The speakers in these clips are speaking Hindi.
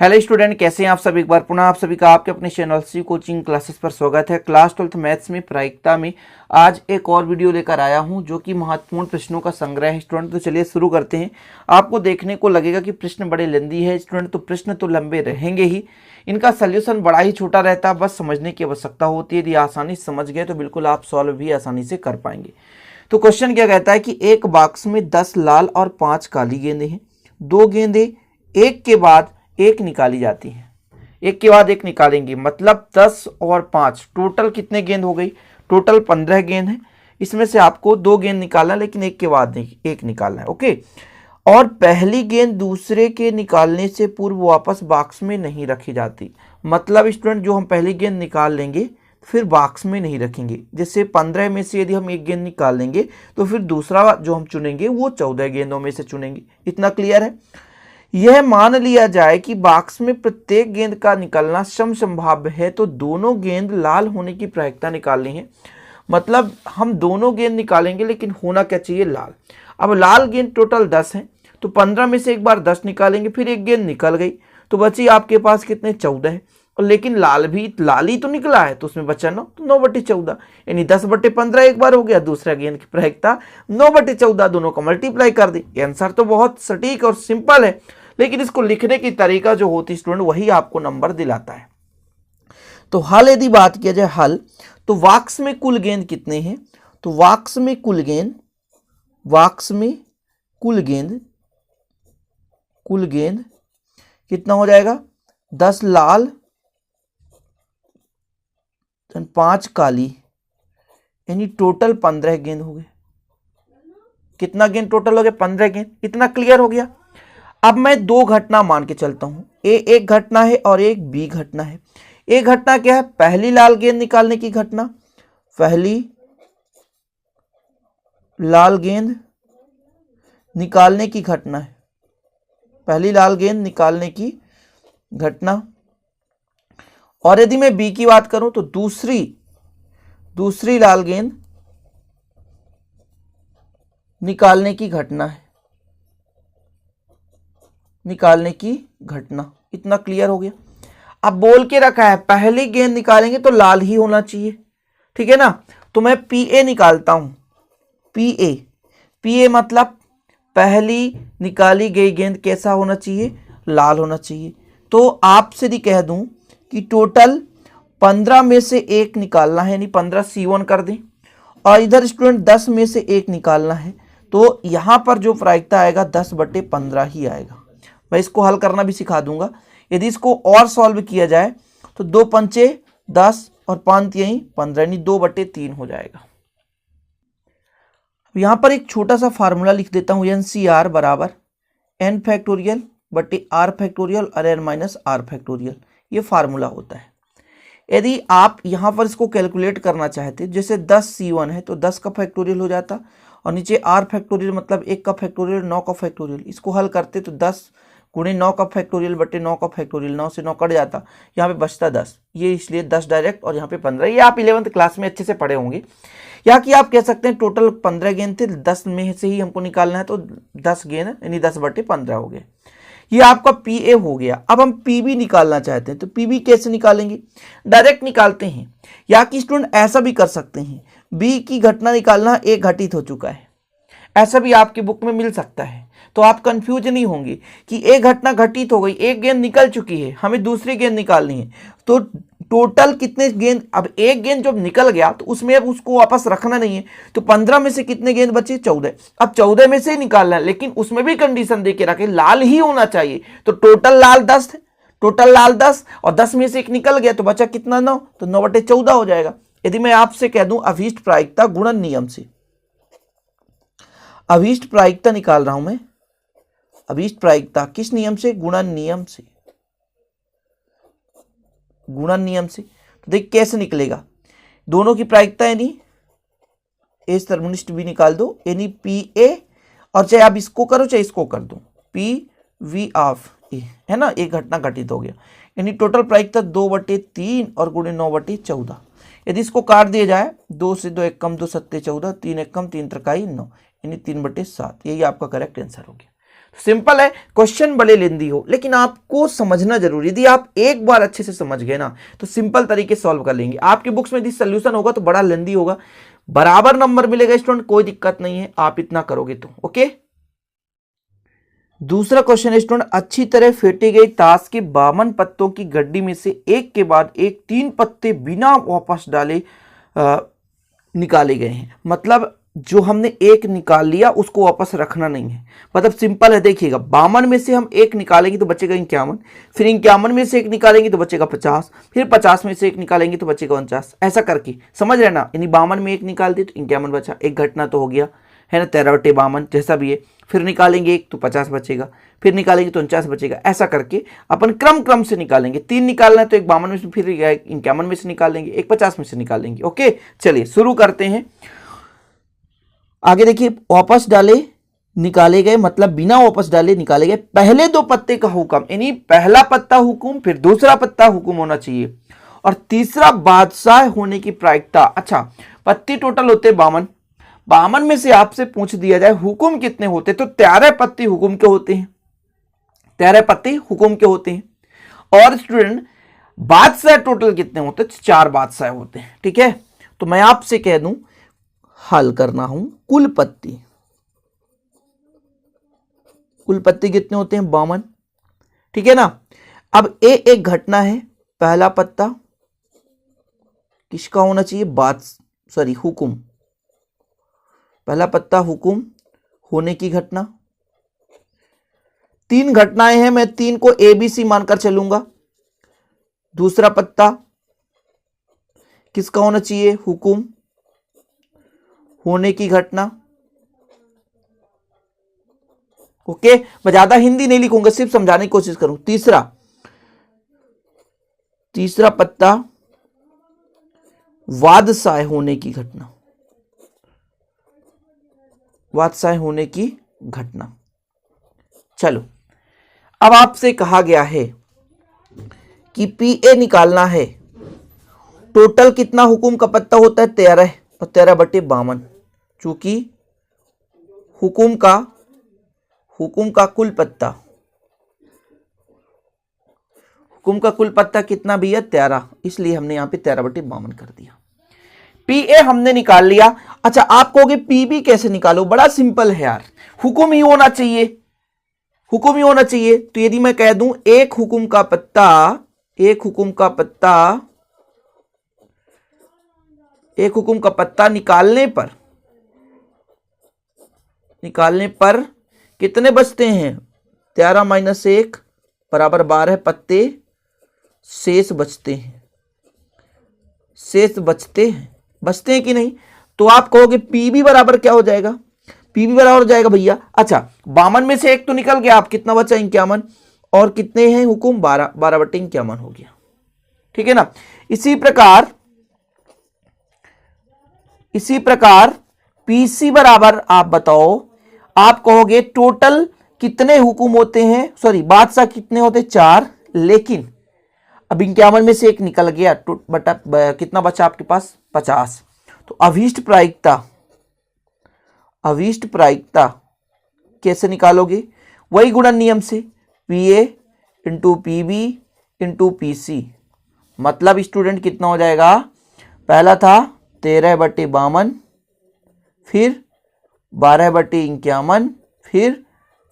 हेलो स्टूडेंट, कैसे हैं आप सभी। एक बार पुनः आप सभी का आपके अपने चैनल सी कोचिंग क्लासेस पर स्वागत है। क्लास 12th मैथ्स में प्रायिकता में आज एक और वीडियो लेकर आया हूं जो कि महत्वपूर्ण प्रश्नों का संग्रह है स्टूडेंट। तो चलिए शुरू करते हैं। आपको देखने को लगेगा कि प्रश्न बड़े लेंदी है स्टूडेंट, तो प्रश्न तो लंबे रहेंगे ही, इनका सोल्यूशन बड़ा ही छोटा रहता है, बस समझने की आवश्यकता होती है। यदि आसानी से समझ गए तो बिल्कुल आप सॉल्व भी आसानी से कर पाएंगे। तो क्वेश्चन क्या कहता है कि एक बॉक्स में 10 लाल और 5 काली गेंदें हैं। 2 गेंदें एक के बाद एक निकाली जाती हैं। एक के बाद एक निकालेंगे मतलब 10 और 5 टोटल कितने गेंद हो गई? टोटल 15 गेंद है। इसमें से आपको 2 गेंद निकालना है, लेकिन एक के बाद एक निकालना है। ओके। और पहली गेंद दूसरे के निकालने से पूर्व वापस बॉक्स में नहीं रखी जाती। मतलब स्टूडेंट, जो हम पहली गेंद निकाल लेंगे फिर बॉक्स में नहीं रखेंगे। जैसे 15 में से यदि हम एक गेंद निकाल लेंगे तो फिर दूसरा जो हम चुनेंगे वो 14 गेंदों में से चुनेंगे। इतना क्लियर है? यह मान लिया जाए कि बॉक्स में प्रत्येक गेंद का निकलना समसंभाव्य है, तो दोनों गेंद लाल होने की प्रायिकता निकालनी है। मतलब हम दोनों गेंद निकालेंगे, लेकिन होना क्या चाहिए? लाल। अब लाल गेंद टोटल 10 है, तो 15 में से एक बार 10 निकालेंगे, फिर एक गेंद निकल गई तो बची आपके पास कितने? 14 है। और लेकिन लाल ही तो निकला है, तो उसमें बचा 9, तो 9/14 यानी 10/15 एक बार हो गया। दूसरा गेंद की प्रायिकता 9/14, दोनों को मल्टीप्लाई कर दी। आंसर तो बहुत सटीक और सिंपल है, लेकिन इसको लिखने की तरीका जो होती है स्टूडेंट, वही आपको नंबर दिलाता है। तो हल यदि बात किया जाए हल, तो बॉक्स में कुल गेंद कितने हैं? तो बॉक्स में कुल गेंद कितना हो जाएगा? 10 लाल 5 काली, यानी टोटल 15 गेंद हो गए। कितना गेंद टोटल हो गया? 15 गेंद। इतना क्लियर हो गया। अब मैं 2 घटना मान के चलता हूं। ए एक घटना है और एक बी घटना है। ए घटना क्या है? पहली लाल गेंद निकालने की घटना। पहली लाल गेंद निकालने की घटना है। पहली लाल गेंद निकालने की घटना। और यदि मैं बी की बात करूं तो दूसरी लाल गेंद निकालने की घटना। इतना क्लियर हो गया। अब बोल के रखा है पहली गेंद निकालेंगे तो लाल ही होना चाहिए, ठीक है ना। तो मैं पी ए निकालता हूं। पी ए मतलब पहली निकाली गई गेंद कैसा होना चाहिए? लाल होना चाहिए। तो आपसे यदि कह दूं कि टोटल 15 में से एक निकालना है, यानी 15 C1 कर दें, और इधर स्टूडेंट 10 में से एक निकालना है, तो यहां पर जो प्रायिकता आएगा 10/15 ही आएगा। मैं इसको हल करना भी सिखा दूंगा। यदि इसको और सॉल्व किया जाए तो 2 पंचे 10 और 5 यही 15, यानी 2/3 हो जाएगा। यहां पर एक छोटा सा फार्मूला लिख देता हूं, NCR बराबर n फैक्टोरियल बटे r फैक्टोरियल और n माइनस r फैक्टोरियल। ये फार्मूला होता है। यदि आप यहां पर इसको कैलकुलेट करना चाहते, जैसे 10 C1 है तो 10 का फैक्टोरियल हो जाता, और नीचे r फैक्टोरियल मतलब 1 का फैक्टोरियल 9 का फैक्टोरियल। इसको हल करते तो 10 गुणे 9 का फैक्टोरियल बटे 9 का फैक्टोरियल, 9 से 9 कट जाता, यहाँ पे बचता 10। ये इसलिए 10 डायरेक्ट, और यहाँ पे 15। ये आप 11th क्लास में अच्छे से पढ़े होंगे। यहाँ की आप कह सकते हैं टोटल 15 गेंद थे, 10 में से ही हमको निकालना है, तो 10 गेंद यानी 10/15 हो गए। ये आपका पी ए हो गया। अब हम पी बी निकालना चाहते हैं, तो पी बी कैसे निकालेंगे? डायरेक्ट निकालते हैं, या कि स्टूडेंट ऐसा भी कर सकते हैं। बी की घटना निकालना एक घटित हो चुका है, ऐसा भी आपकी बुक में मिल सकता है। तो आप कंफ्यूज नहीं होंगे कि एक घटना घटित हो गई, एक गेंद निकल चुकी है, हमें दूसरी गेंद निकालनी है। तो टोटल कितने गेंद? अब एक गेंद जब निकल गया तो उसमें अब उसको वापस रखना नहीं है, तो 15 में से कितने गेंद बचे? 14। अब 14 में से ही निकालना है, लेकिन उसमें भी कंडीशन दे के रखे, लाल ही होना चाहिए। तो टोटल लाल 10 है, टोटल लाल 10, और 10 में से एक निकल गया तो बचा कितना? 9, तो 9/14 हो जाएगा। यदि मैं आपसे कह दूं अभीष्ट प्रायिकता गुणन नियम से, अभीष्ट प्रायिकता निकाल रहा हूं मैं। अभीष्ट प्रायिकता किस नियम से? गुणन नियम से। गुणन नियम से। तो देख कैसे निकलेगा। दोनों की प्रायिकता यानी ए टर्मिनिस्ट भी निकाल दो, यानी पी ए, और चाहे आप इसको करो चाहे इसको कर दो, पी वी ऑफ ए, है ना। एक घटना घटित हो गया, यानी टोटल प्रायिकता 2/3 और गुणे 9/14। यदि इसको काट दिया जाए, 2 से 2 एक कम 2 7 14, 3 एक कम 3 3 9, यानी 3/7। यही आपका करेक्ट आंसर हो गया। सिंपल है, क्वेश्चन भले लेंदी हो लेकिन आपको समझना जरूरी। यदि आप एक बार अच्छे से समझ गए ना तो सिंपल तरीके से सॉल्व कर लेंगे। आपके बुक्स में यदि सोल्यूशन होगा तो बड़ा लेंदी होगा, बराबर नंबर मिलेगा स्टूडेंट, कोई दिक्कत नहीं है आप इतना करोगे तो। ओके, दूसरा क्वेश्चन है स्टूडेंट, अच्छी तरह फेंटी गई ताश के 52 पत्तों की गड्डी में से एक के बाद एक 3 पत्ते बिना वापस डाले निकाले गए हैं। मतलब जो हमने एक निकाल लिया उसको वापस रखना नहीं है। मतलब सिंपल है, देखिएगा 52 में से हम एक निकालेंगे तो बचेगा 51, फिर 51 में से एक निकालेंगे तो बचेगा 50, फिर 50 में से एक निकालेंगे तो बचेगा 49, ऐसा करके समझ रहे ना। यानी 52 में एक निकाल दिए तो 51 बचा, एक घटना तो हो गया है ना, 13/52 जैसा भी है। फिर निकालेंगे एक तो 50 बचेगा, फिर निकालेंगे तो 49 बचेगा। ऐसा करके अपन क्रम से निकालेंगे। 3 निकालना है तो एक 52 में से, फिर 51 में से निकाल लेंगे, एक 50 में से निकाल लेंगे। ओके, चलिए शुरू करते हैं। आगे देखिए, वापस डाले निकाले गए, मतलब बिना वापस डाले निकाले गए पहले 2 पत्ते का हुक्म, यानी पहला पत्ता हुक्म फिर दूसरा पत्ता हुक्म होना चाहिए, और तीसरा बादशाह होने की प्रायिकता। अच्छा, पत्ते टोटल होते 52, 52 में से आपसे पूछ दिया जाए हुक्म कितने होते, तो 13 पत्ते हुक्म के होते हैं, 13 पत्ते हुक्म के होते हैं। और स्टूडेंट बादशाह टोटल कितने होते, 4 बादशाह होते हैं। ठीक है, तो मैं आपसे कह दूं हल करना हूं, कुल पत्ते कितने होते हैं, 52। ठीक है ना। अब एक घटना है, पहला पत्ता किसका होना चाहिए, हुक्म, पहला पत्ता हुक्म होने की घटना। 3 घटनाएं हैं, मैं 3 को ABC मानकर चलूंगा। दूसरा पत्ता किसका होना चाहिए, हुक्म होने की घटना। ओके, मैं ज्यादा हिंदी नहीं लिखूंगा, सिर्फ समझाने की कोशिश करूं। तीसरा पत्ता वादशाह होने की घटना, वादशाह होने की घटना। चलो, अब आपसे कहा गया है कि PA निकालना है। टोटल कितना हुक्म का पत्ता होता है, 13, और 13/52, चूंकि हुक्म का कुल पत्ता कितना भी है, 13, इसलिए हमने यहां पे 13/52 कर दिया। PA हमने निकाल लिया। अच्छा, आप कहोगे PB कैसे निकालो, बड़ा सिंपल है यार, हुक्म ही होना चाहिए, तो यदि मैं कह दूं एक हुक्म का पत्ता निकालने पर कितने बचते हैं, 13 - 1 = 12 पत्ते शेष बचते हैं कि नहीं। तो आप कहोगे PB बराबर क्या हो जाएगा, PB बराबर हो जाएगा भैया, अच्छा 52 में से एक तो निकल गया, आप कितना बचा, 51, और कितने हैं हुक्म, 12/51 हो गया। ठीक है ना। इसी प्रकार PC बराबर आप बताओ, आप कहोगे टोटल कितने हुक्म होते हैं, बादशाह कितने होते, 4, लेकिन अब 51 में से एक निकल गया, कितना बचा आपके पास, 50। तो अभीष्ट प्रायिकता कैसे निकालोगे, वही गुणन नियम से, PA × PB × PC। मतलब स्टूडेंट कितना हो जाएगा, पहला था 13/52, फिर 12/51, फिर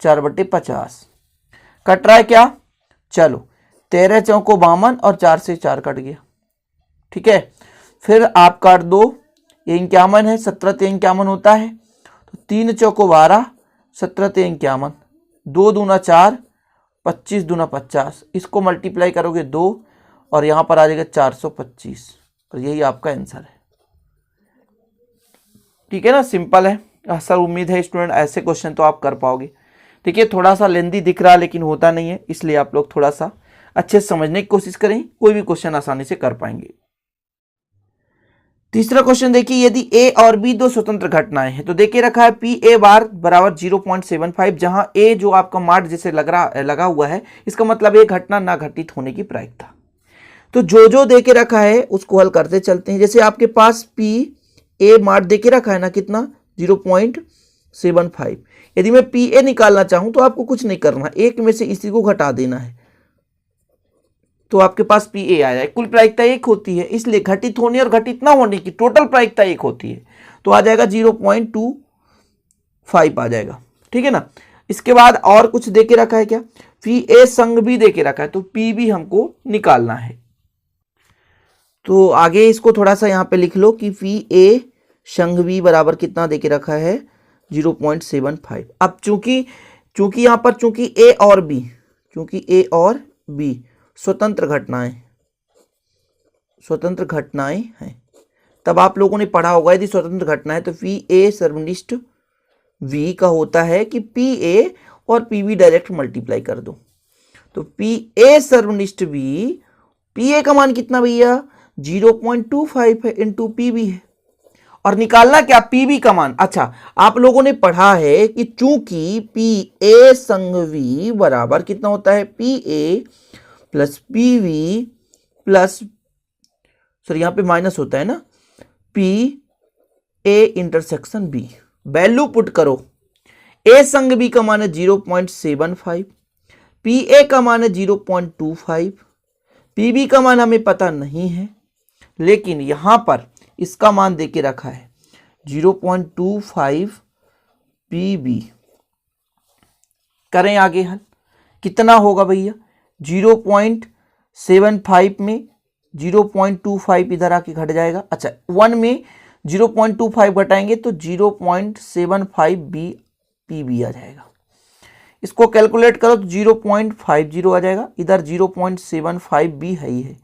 4/50। कट रहा है क्या, चलो 13 चौको 52 और 4 से 4 कट गया। ठीक है, फिर आप काट दो, ये 51 है, 17 × 51 होता है, तो 3 चौको 12, 17 × 51, 2 दूना 4, 25 दूना 50, इसको मल्टीप्लाई करोगे 2, और यहां पर आ जाएगा 425, और यही आपका आंसर है। ठीक है ना, सिंपल है सर। उम्मीद है स्टूडेंट ऐसे क्वेश्चन तो आप कर पाओगे। ठीक है, थोड़ा सा लेंदी दिख रहा है लेकिन होता नहीं है, इसलिए आप लोग थोड़ा सा अच्छे से समझने की कोशिश करें, कोई भी क्वेश्चन आसानी से कर पाएंगे। तीसरा क्वेश्चन देखिए, यदि A और B 2 स्वतंत्र घटनाएं हैं तो देखे रखा है PA बार बराबर 0.75, जहां A जो आपका मार्क जैसे लगा हुआ है, इसका मतलब ये घटना ना घटित होने की प्रायिकता। तो जो देके रखा है उसको हल करते चलते हैं। जैसे आपके पास PA मार्क देके रखा है ना, कितना, 0.75। यदि मैं PA निकालना चाहूं तो आपको कुछ नहीं करना, एक में से इसी को घटा देना है तो आपके पास PA आ जाए। कुल प्रायिकता एक होती है, इसलिए घटित होने और घटित ना होने की टोटल प्रायिकता एक होती है, तो आ जाएगा 0.25 आ जाएगा, ठीक है ना। इसके बाद और कुछ देके रखा है क्या, PA संग भी देके रखा है, तो PB हमको निकालना है। तो आगे इसको थोड़ा सा यहां पे लिख लो कि PA संग B बराबर कितना देके रखा है 0.75। अब चूंकि यहां पर चूंकि A और B स्वतंत्र घटनाएं हैं, तब आप लोगों ने पढ़ा होगा यदि स्वतंत्र घटना है तो PA सर्वनिष्ठ V का होता है कि PA और PB डायरेक्ट मल्टीप्लाई कर दो, तो PA सर्वनिष्ठ V, PA का मान कितना भैया 0.25 है इंटू PB है, और निकालना क्या PB का मान। अच्छा, आप लोगों ने पढ़ा है कि चूंकि PA संग V बराबर कितना होता है PA plus PV plus, sorry यहां पे माइनस होता है ना, PA intersection B। Value put करो, A संग B का मान है 0.75, PA का मान है 0.25, PB का मान हमें पता नहीं है, लेकिन यहां पर इसका मान देके रखा है 0.25 PB। करें आगे हल, कितना होगा भैया 0.75 में 0.25 इधर आके घट जाएगा। अच्छा, 1 में 0.25 घटाएंगे तो 0.75 PB आ जाएगा। इसको कैलकुलेट करो तो 0.50 आ जाएगा, इधर 0.75 है ही है।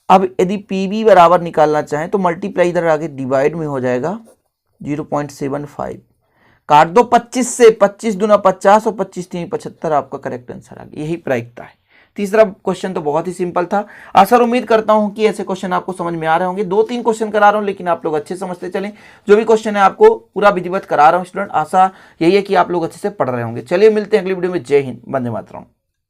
अब यदि PB बराबर निकालना चाहें तो मल्टीप्लाई इधर आगे डिवाइड में हो जाएगा 0.75, काट दो 25 से, 25 दूना 50 और 25 तीन 75, आपका करेक्ट आंसर आ गया। यही प्रायिकता है। तीसरा क्वेश्चन तो बहुत ही सिंपल था। आशा और उम्मीद करता हूं कि ऐसे क्वेश्चन आपको समझ में आ रहे होंगे। 2-3 क्वेश्चन करा रहा हूं लेकिन आप लोग अच्छे समझते चलें। जो भी क्वेश्चन है आपको पूरा विधिवत करा रहा हूं स्टूडेंट। आशा यही है कि आप लोग अच्छे से पढ़ रहे होंगे। चलिए मिलते हैं अगली वीडियो में। जय हिंद, वंदे मातरम।